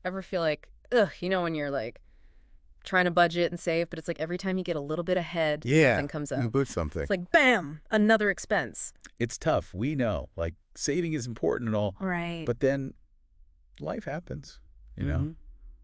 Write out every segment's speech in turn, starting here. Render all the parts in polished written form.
Ever feel like, ugh, when you're like trying to budget and save, but it's like every time you get a little bit ahead, Yeah, something comes you up. boot something. It's like, bam, another expense. It's tough. We know. Like, saving is important and all, Right. but then life happens, you know? Hmm.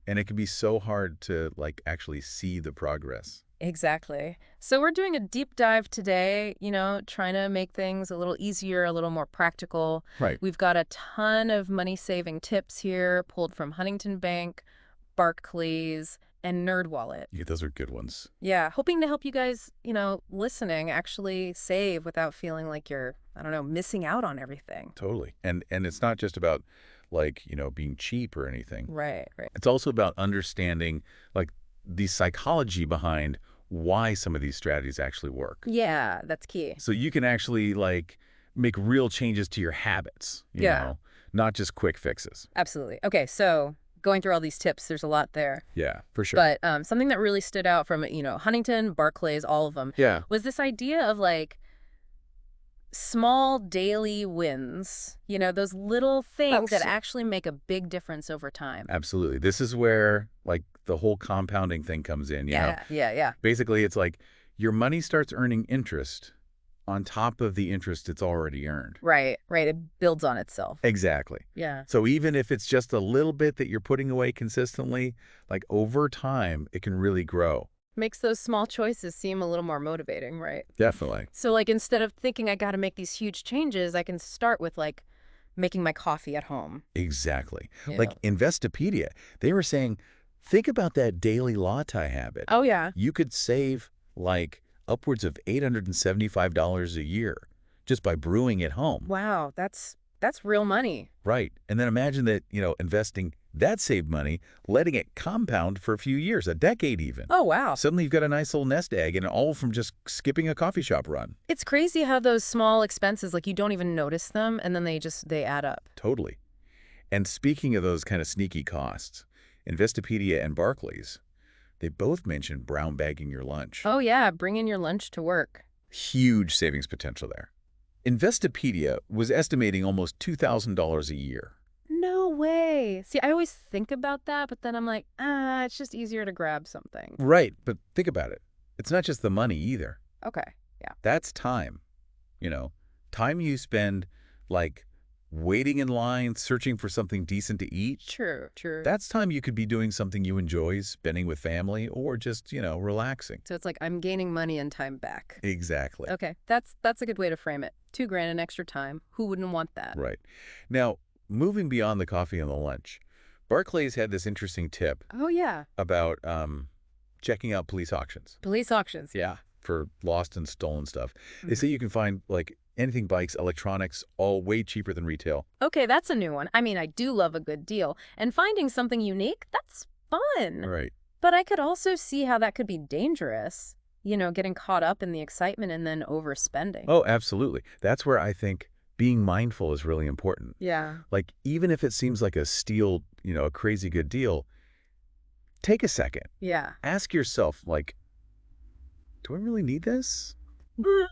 And it can be so hard to, like, actually see the progress. Exactly. So we're doing a deep dive today, trying to make things a little easier, a little more practical. Right. We've got a ton of money-saving tips here pulled from Huntington Bank, Barclays, and NerdWallet. Yeah, those are good ones. Yeah, hoping to help you guys, listening, actually save without feeling like you're, I don't know, missing out on everything. Totally. And it's not just about, like, being cheap or anything. Right, right. It's also about understanding, like, the psychology behind why some of these strategies actually work. Yeah, that's key. So you can actually, like, make real changes to your habits, Yeah. not just quick fixes. Absolutely. Okay, so going through all these tips, there's a lot there. Yeah, for sure. But something that really stood out from, Huntington, Barclays, all of them, Yeah, was this idea of like small daily wins, those little things that actually make a big difference over time. absolutely. This is where, like, the whole compounding thing comes in, you know? Yeah. Basically, it's like your money starts earning interest on top of the interest it's already earned. Right. It builds on itself. Exactly. Yeah. So even if it's just a little bit that you're putting away consistently, like, over time, it can really grow. Makes those small choices seem a little more motivating, right? Definitely. So like instead of thinking I got to make these huge changes, I can start with like making my coffee at home. Exactly. Yeah. Like Investopedia, they were saying, think about that daily latte habit. Oh, yeah. You could save, like, upwards of $875 a year just by brewing at home. Wow, that's real money. Right. And then imagine that, investing that saved money, letting it compound for a few years, a decade even. Oh, wow. Suddenly you've got a nice little nest egg, and all from just skipping a coffee shop run. It's crazy how those small expenses, like you don't even notice them, and then they add up. Totally. And speaking of those kind of sneaky costs, Investopedia and Barclays, they both mentioned brown bagging your lunch. Oh, yeah, bring in your lunch to work. Huge savings potential there. Investopedia was estimating almost $2,000 a year. No way. See, I always think about that, but then I'm like, it's just easier to grab something. Right, but think about it. It's not just the money either. Okay, yeah. That's time. Time you spend, like, waiting in line, searching for something decent to eat. True. That's time you could be doing something you enjoy, spending with family, or just, relaxing. So it's like I'm gaining money and time back. Exactly. Okay, that's a good way to frame it. $2,000 in extra time. Who wouldn't want that? Right. Now, moving beyond the coffee and the lunch, Barclays had this interesting tip Oh, yeah. about checking out police auctions. Police auctions. Yeah. For lost and stolen stuff. They Mhm. say you can find, like, anything, bikes, electronics, all way cheaper than retail. Okay, that's a new one. I mean, I do love a good deal. And finding something unique, that's fun. Right. But I could also see how that could be dangerous. Getting caught up in the excitement and then overspending. Oh, absolutely. That's where I think being mindful is really important. Yeah. Like, even if it seems like a steal, a crazy good deal, take a second. Yeah. Ask yourself, like, do I really need this?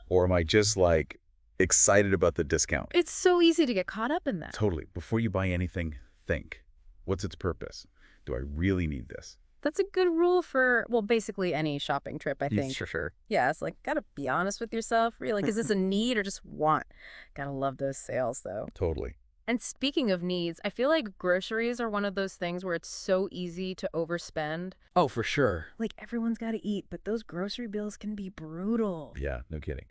Or am I just, like, excited about the discount? It's so easy to get caught up in that. Totally. Before you buy anything, think, what's its purpose? Do I really need this? That's a good rule for, well, basically any shopping trip, I think. Sure. Yeah, it's like, gotta be honest with yourself. Really, like, is this a need or just want? Gotta love those sales, though. Totally. And speaking of needs, I feel like groceries are one of those things where it's so easy to overspend. Oh, for sure. Like, everyone's gotta eat, but those grocery bills can be brutal. Yeah, no kidding.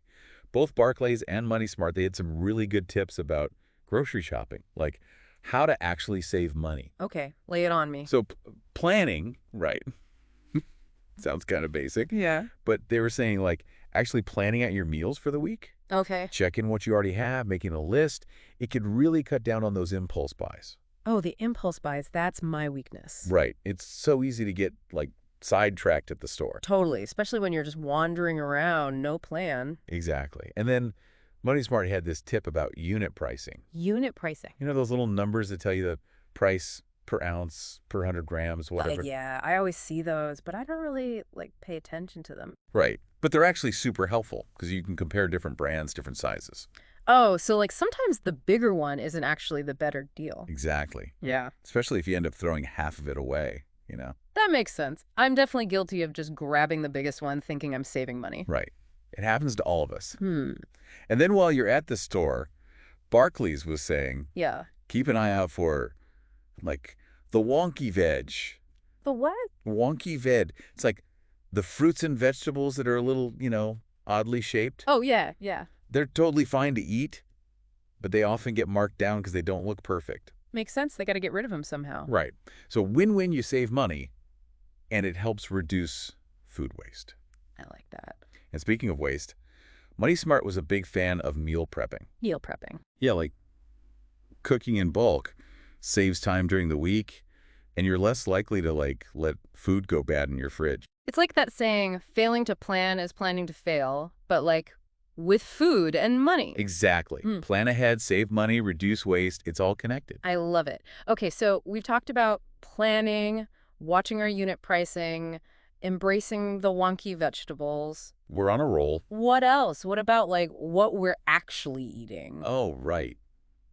Both Barclays and Money Smart, they had some really good tips about grocery shopping, like how to actually save money. Okay, lay it on me. So planning, right, sounds kind of basic, Yeah. but they were saying, like, actually planning out your meals for the week, Okay. checking what you already have, making a list, it could really cut down on those impulse buys. Oh, the impulse buys, that's my weakness. Right. It's so easy to get, like, sidetracked at the store. Totally, especially when you're just wandering around, no plan. Exactly. And then Money Smart had this tip about unit pricing. Unit pricing. Those little numbers that tell you the price per ounce, per 100 grams, whatever. Yeah, I always see those, but I don't really, pay attention to them. Right. But they're actually super helpful because you can compare different brands, different sizes. Oh, so like sometimes the bigger one isn't actually the better deal. Exactly. Yeah. Especially if you end up throwing half of it away. That makes sense. I'm definitely guilty of just grabbing the biggest one thinking I'm saving money. Right. It happens to all of us. Hmm. And then while you're at the store, Barclays was saying, Yeah. keep an eye out for, like, the wonky veg. The what? Wonky veg. It's like the fruits and vegetables that are a little, oddly shaped. Oh, yeah, yeah. They're totally fine to eat, but they often get marked down because they don't look perfect. Makes sense. They got to get rid of them somehow. Right. So win-win, you save money, and it helps reduce food waste. I like that. And speaking of waste, Money Smart was a big fan of meal prepping. Meal prepping. Yeah, like cooking in bulk saves time during the week, and you're less likely to, let food go bad in your fridge. It's like that saying, failing to plan is planning to fail, but like with food and money. Exactly. Plan ahead, save money, reduce waste. It's all connected. I love it. Okay, so we've talked about planning, watching our unit pricing, embracing the wonky vegetables. We're on a roll. What else? What about like what we're actually eating? Oh, right.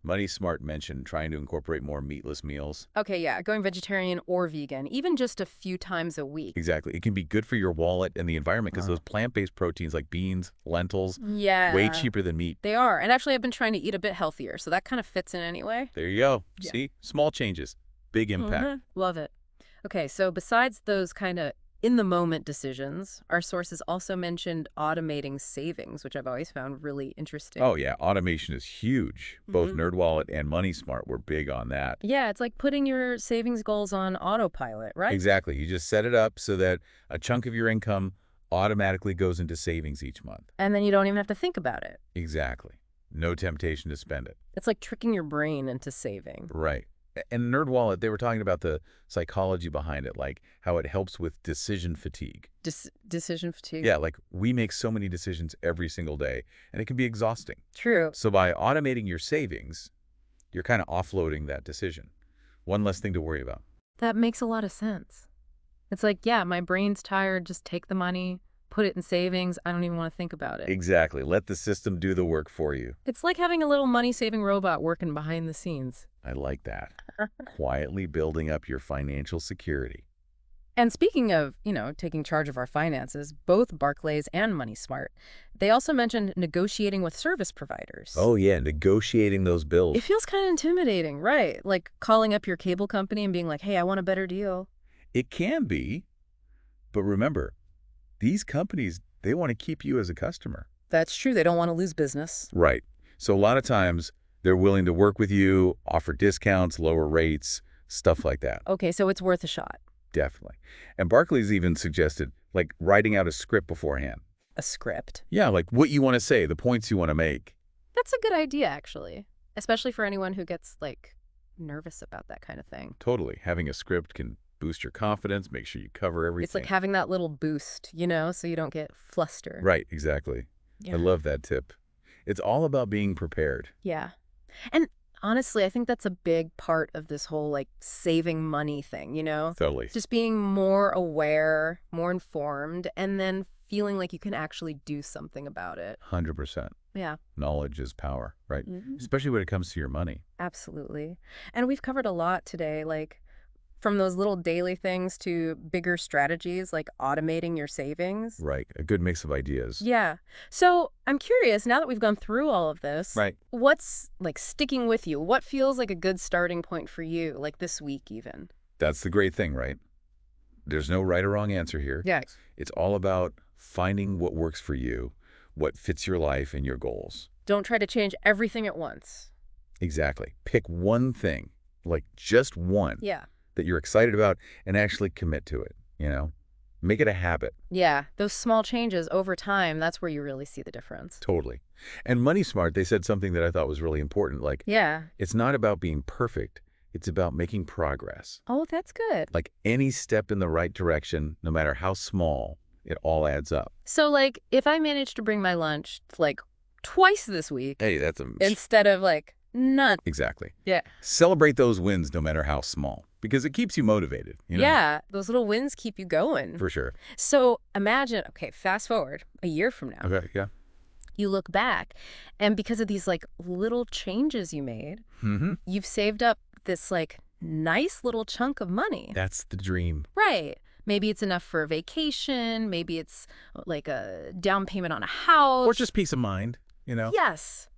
Money Smart mentioned trying to incorporate more meatless meals. Okay, yeah, going vegetarian or vegan, even just a few times a week. Exactly. It can be good for your wallet and the environment because those plant-based proteins like beans, lentils, Yeah. way cheaper than meat. They are. And actually, I've been trying to eat a bit healthier, so that kind of fits in anyway. There you go. Yeah. See? Small changes. Big impact. Love it. Okay, so besides those kind of in-the-moment decisions, our sources also mentioned automating savings, which I've always found really interesting. Oh, yeah. Automation is huge. Both NerdWallet and Money Smart were big on that. Yeah, it's like putting your savings goals on autopilot, right? Exactly. You just set it up so that a chunk of your income automatically goes into savings each month. And then you don't even have to think about it. Exactly. No temptation to spend it. It's like tricking your brain into saving. Right. And NerdWallet, they were talking about the psychology behind it, like how it helps with decision fatigue. Decision fatigue? Yeah, like we make so many decisions every single day, and it can be exhausting. True. So by automating your savings, you're kind of offloading that decision. One less thing to worry about. That makes a lot of sense. It's like, yeah, my brain's tired, just take the money, put it in savings. I don't even want to think about it. Exactly. Let the system do the work for you. It's like having a little money-saving robot working behind the scenes. I like that. Quietly building up your financial security. And speaking of, taking charge of our finances, both Barclays and Money Smart, they also mentioned negotiating with service providers. Oh, yeah, negotiating those bills. It feels kind of intimidating, right? Like calling up your cable company and being like, hey, I want a better deal. It can be, but remember, these companies, they want to keep you as a customer. That's true. They don't want to lose business. Right. So a lot of times, they're willing to work with you, offer discounts, lower rates, stuff like that. Okay, so it's worth a shot. Definitely. And Barclays even suggested, writing out a script beforehand. A script? Yeah, like what you want to say, the points you want to make. That's a good idea, actually. Especially for anyone who gets, nervous about that kind of thing. Totally. Having a script can boost your confidence, make sure you cover everything. It's like having that little boost, so you don't get flustered. Right, exactly. Yeah. I love that tip. It's all about being prepared. Yeah. And honestly, I think that's a big part of this whole, saving money thing, Totally. Just being more aware, more informed, and then feeling like you can actually do something about it. 100%. Yeah. Knowledge is power, right? Especially when it comes to your money. Absolutely. And we've covered a lot today, from those little daily things to bigger strategies like automating your savings. Right. A good mix of ideas. Yeah. So I'm curious, now that we've gone through all of this, Right. what's sticking with you? What feels like a good starting point for you, this week even? That's the great thing, right? There's no right or wrong answer here. Yeah. It's all about finding what works for you, what fits your life and your goals. Don't try to change everything at once. Exactly. Pick one thing, just one. Yeah. That you're excited about and actually commit to it, Make it a habit. Yeah, those small changes over time, that's where you really see the difference. Totally. And Money Smart, they said something that I thought was really important. Yeah. It's not about being perfect. It's about making progress. Oh, that's good. Any step in the right direction, no matter how small, it all adds up. So, if I manage to bring my lunch, twice this week. Hey, that's instead of, none. Exactly. Yeah. Celebrate those wins no matter how small, because it keeps you motivated. Yeah, those little wins keep you going. For sure. So imagine, okay, fast forward a year from now. Okay, yeah. You look back, and because of these, like, little changes you made, Mm-hmm. you've saved up this, like, nice little chunk of money. That's the dream. Right. Maybe it's enough for a vacation. Maybe it's like a down payment on a house. Or just peace of mind, you know? Yes.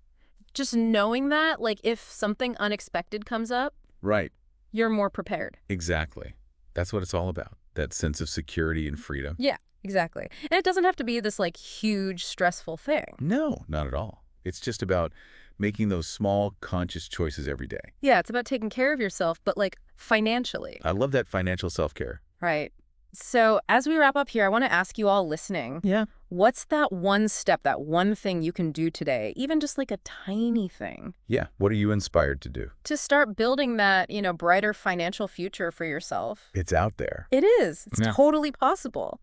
Just knowing that, like, if something unexpected comes up, Right. you're more prepared. Exactly. That's what it's all about, that sense of security and freedom. Yeah, exactly. And it doesn't have to be this, like, huge, stressful thing. No, not at all. It's just about making those small, conscious choices every day. Yeah, it's about taking care of yourself, but, like, financially. I love that financial self-care. Right. So as we wrap up here, I want to ask you all listening. Yeah. What's that one step, that one thing you can do today, even just like a tiny thing, Yeah. What are you inspired to do? to start building that, brighter financial future for yourself? It's out there. It is. It's Yeah. totally possible.